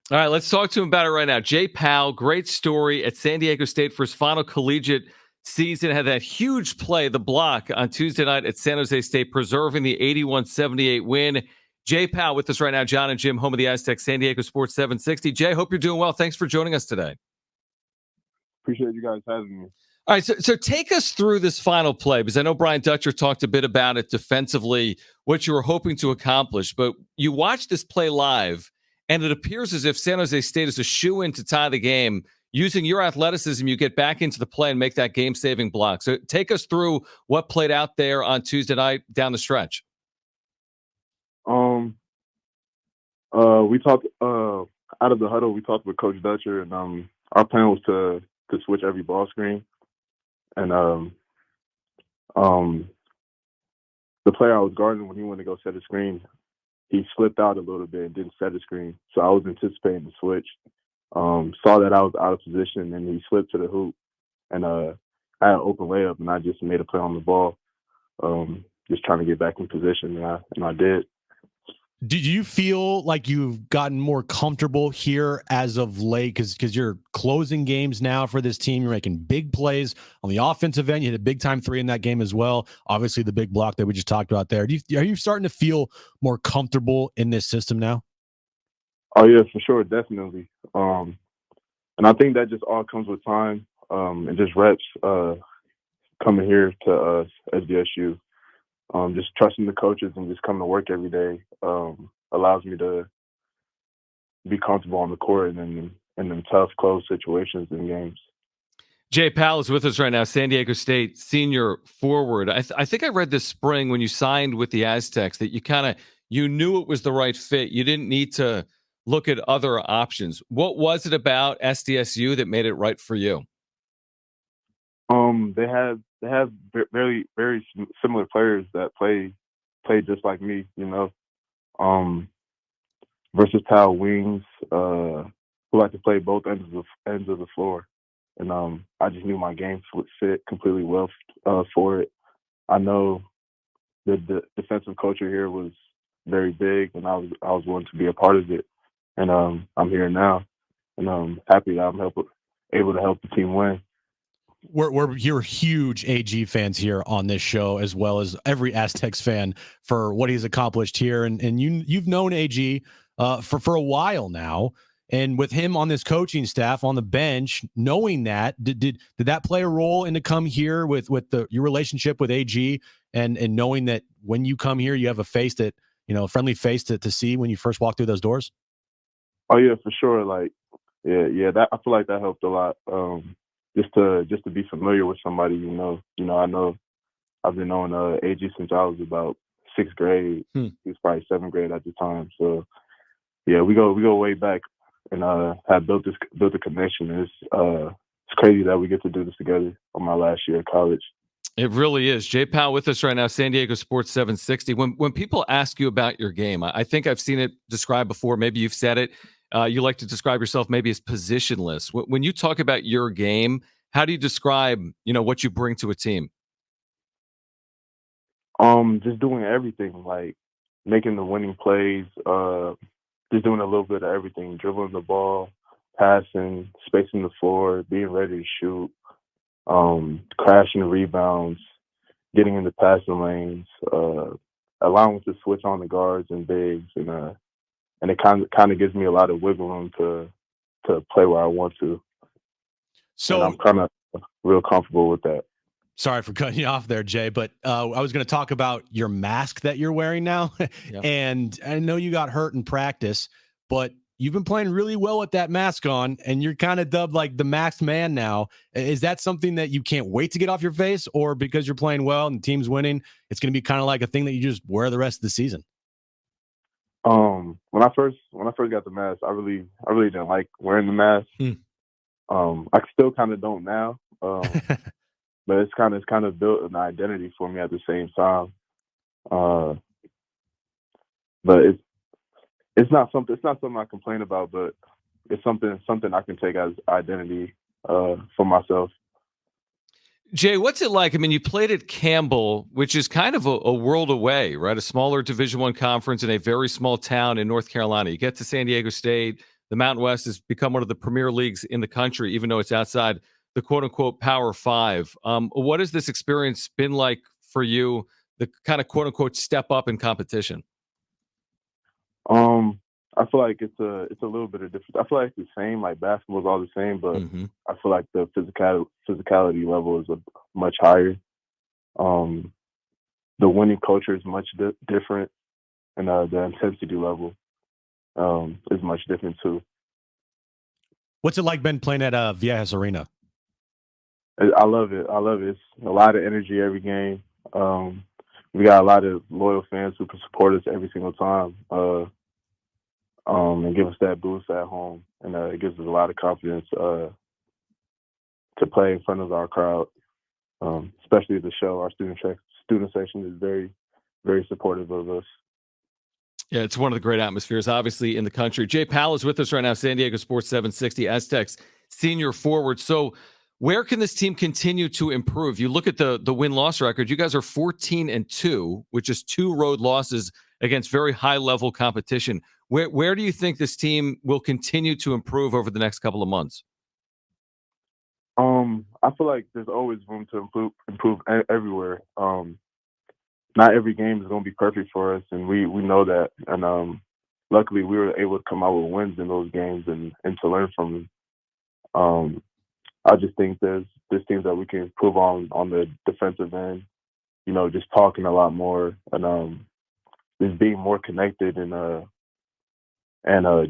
All right, let's talk to him about it right now. Jay Powell, great story at San Diego State for his final collegiate season. Had that huge play, the block on Tuesday night at San Jose State, preserving the 81-78 win. Jay Powell with us right now. John and Jim, home of the Aztecs, San Diego Sports 760. Jay, hope you're doing well. Thanks for joining us today. Appreciate you guys having me. All right, so take us through this final play, because I know Brian Dutcher talked a bit about it defensively, what you were hoping to accomplish, but you watched this play live, and it appears as if San Jose State is a shoo-in to tie the game. Using your athleticism, you get back into the play and make that game-saving block. So take us through what played out there on Tuesday night down the stretch. We talked out of the huddle. We talked with Coach Dutcher, and our plan was to switch every ball screen. And the player I was guarding, when he went to go set a screen, he slipped out a little bit and didn't set a screen. So I was anticipating the switch. Saw that I was out of position, and he slipped to the hoop, and I had an open layup, and I just made a play on the ball, just trying to get back in position, and I did. Did you feel like you've gotten more comfortable here as of late? Because you're closing games now for this team. You're making big plays on the offensive end. You hit a big-time three in that game as well. Obviously, the big block that we just talked about there. Are you starting to feel more comfortable in this system now? Oh, yeah, for sure, definitely. And I think that just all comes with time and just reps coming here to SDSU. Just trusting the coaches and just coming to work every day allows me to be comfortable on the court and in tough, close situations in games. Jay Powell is with us right now, San Diego State senior forward. I think I read this spring when you signed with the Aztecs that you knew it was the right fit. You didn't need to look at other options. What was it about SDSU that made it right for you? They have very, very similar players that play just like me, versatile wings who like to play both ends of the floor, and I just knew my game would fit completely well for it. I know the defensive culture here was very big, and I was willing to be a part of it, and I'm here now, and I'm happy that I'm able to help the team win. You're huge AG fans here on this show, as well as every Aztecs fan for what he's accomplished here. And you've known AG for a while now. And with him on this coaching staff, on the bench, knowing that, did that play a role in to come here with your relationship with AG and knowing that when you come here, you have a face that, a friendly face to see when you first walk through those doors? Oh, yeah, for sure. That I feel like that helped a lot. Just to be familiar with somebody, I know I've been knowing AG since I was about sixth grade. He was probably seventh grade at the time. So yeah, we go way back, and have built a connection. It's crazy that we get to do this together on my last year of college. It really is. Jay Powell with us right now, San Diego Sports 760. When people ask you about your game, I think I've seen it described before. Maybe you've said it. You like to describe yourself maybe as positionless. When you talk about your game, how do you describe, what you bring to a team? Just doing everything, like making the winning plays, just doing a little bit of everything, dribbling the ball, passing, spacing the floor, being ready to shoot, crashing rebounds, getting into passing lanes, allowing to switch on the guards and bigs, and it kind of gives me a lot of wiggle room to play where I want to. So and I'm kind of real comfortable with that. Sorry for cutting you off there, Jay, but I was going to talk about your mask that you're wearing now. Yep. And I know you got hurt in practice, but you've been playing really well with that mask on, and you're kind of dubbed like the masked man now. Is that something that you can't wait to get off your face, or because you're playing well and the team's winning, it's going to be kind of like a thing that you just wear the rest of the season? When I first got the mask, I really didn't like wearing the mask. I still kind of don't now, but it's kind of built an identity for me at the same time. But it's not something I complain about, but it's something I can take as identity for myself. Jay, what's it like? I mean, you played at Campbell, which is kind of a world away, right? A smaller Division I conference in a very small town in North Carolina. You get to San Diego State, the Mountain West has become one of the premier leagues in the country, even though it's outside the quote-unquote Power Five. What has this experience been like for you, the kind of quote-unquote step up in competition? I feel like it's a little bit of difference. I feel like it's the same, like basketball is all the same, but I feel like the physicality level is much higher. The winning culture is much different, and the intensity level is much different too. What's it like been playing at Viejas Arena? I love it. It's a lot of energy every game. We got a lot of loyal fans who can support us every single time. And give us that boost at home, and it gives us a lot of confidence to play in front of our crowd, especially the show. Our student section is very, very supportive of us. Yeah, it's one of the great atmospheres, obviously, in the country. Jay Powell is with us right now, San Diego Sports 760, Aztecs senior forward. So where can this team continue to improve? You look at the win-loss record. You guys are 14-2, which is 2 road losses against very high-level competition. Where do you think this team will continue to improve over the next couple of months? I feel like there's always room to improve everywhere. Not every game is going to be perfect for us, and we know that. And luckily, we were able to come out with wins in those games and to learn from them. I just think there's things that we can improve on the defensive end. You know, just talking a lot more and just being more connected and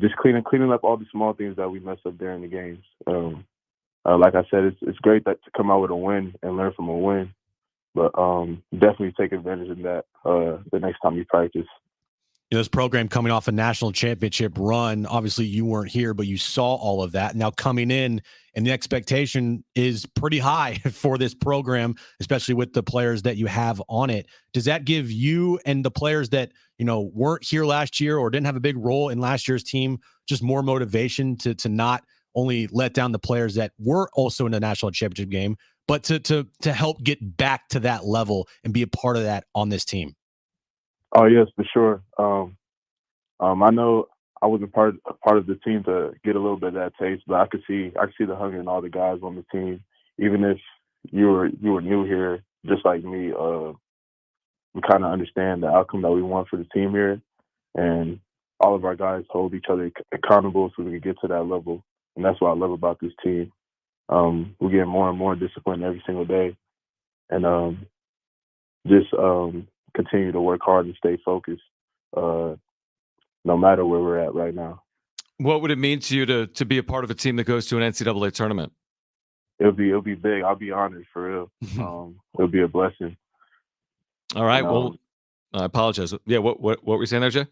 just cleaning up all the small things that we mess up during the games. Like I said, it's great to come out with a win and learn from a win, but definitely take advantage of that the next time you practice. You know, this program coming off a national championship run, obviously you weren't here, but you saw all of that. Now coming in, and the expectation is pretty high for this program, especially with the players that you have on it. Does that give you and the players that, you know, weren't here last year or didn't have a big role in last year's team just more motivation to not only let down the players that were also in the national championship game, but to help get back to that level and be a part of that on this team? Oh yes, for sure. I know I wasn't part of the team to get a little bit of that taste, but I could see the hunger in all the guys on the team. Even if you were new here, just like me, we kind of understand the outcome that we want for the team here, and all of our guys hold each other accountable so we can get to that level. And that's what I love about this team. We get more and more disciplined every single day, and just continue to work hard and stay focused, no matter where we're at right now. What would it mean to you to be a part of a team that goes to an NCAA tournament? It'll be big. I'll be honored for real. It'll be a blessing. All right. Well, I apologize. Yeah. What were you saying there, Jay?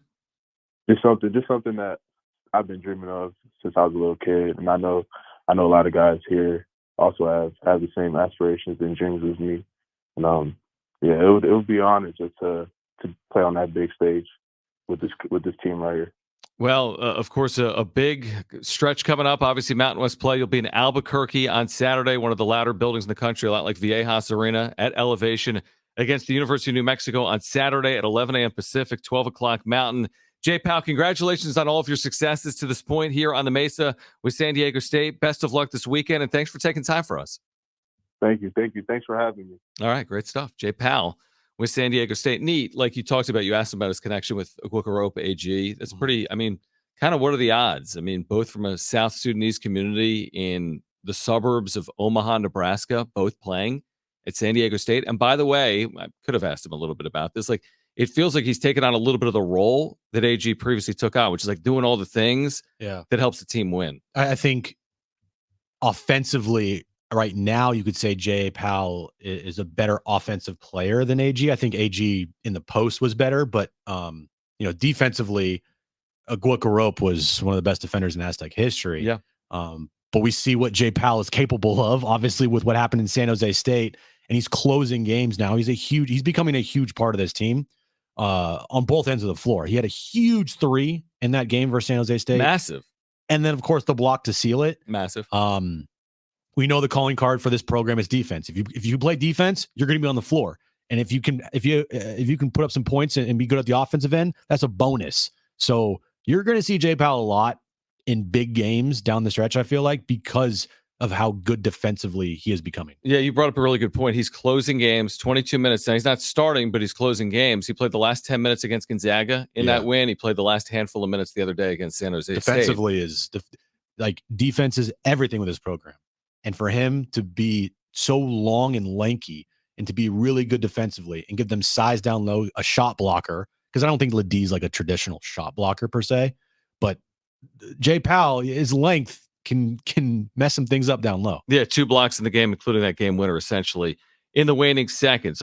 Just something that I've been dreaming of since I was a little kid, and I know a lot of guys here also have the same aspirations and dreams as me. And yeah, it would be an honor just to play on that big stage with this team right here. Well, of course, a big stretch coming up. Obviously, Mountain West play. You'll be in Albuquerque on Saturday, one of the louder buildings in the country, a lot like Viejas Arena at elevation, against the University of New Mexico on Saturday at 11 a.m. Pacific, 12 o'clock Mountain. Jay Powell, congratulations on all of your successes to this point here on the Mesa with San Diego State. Best of luck this weekend, and thanks for taking time for us. Thank you. Thanks for having me. All right, great stuff. Jay Powell with San Diego State. Neat, like you talked about, you asked him about his connection with Guacarope AG. That's pretty, kind of what are the odds? Both from a South Sudanese community in the suburbs of Omaha, Nebraska, both playing at San Diego State. And by the way, I could have asked him a little bit about this. Like, it feels like he's taken on a little bit of the role that AG previously took on, which is like doing all the things that helps the team win. I think offensively, right now, you could say Jay Powell is a better offensive player than AG. I think AG in the post was better, but defensively, Guacarope was one of the best defenders in Aztec history. Yeah. But we see what Jay Powell is capable of, obviously, with what happened in San Jose State, and he's closing games now. He's becoming a huge part of this team on both ends of the floor. He had a huge 3 in that game versus San Jose State. Massive. And then, of course, the block to seal it. Massive. We know the calling card for this program is defense. If you play defense, you're going to be on the floor. And if you can put up some points and be good at the offensive end, that's a bonus. So you're going to see Jay Powell a lot. in big games down the stretch, I feel like, because of how good defensively he is becoming. Yeah, you brought up a really good point. He's closing games, 22 minutes. Now, he's not starting, but he's closing games. He played the last 10 minutes against Gonzaga in that win. He played the last handful of minutes the other day against San Jose Defensively State. defense is everything with his program. And for him to be so long and lanky and to be really good defensively and give them size down low, a shot blocker, because I don't think Ledie's like a traditional shot blocker per se, but Jay Powell, his length can mess some things up down low. Yeah, 2 blocks in the game, including that game winner, essentially, in the waning seconds.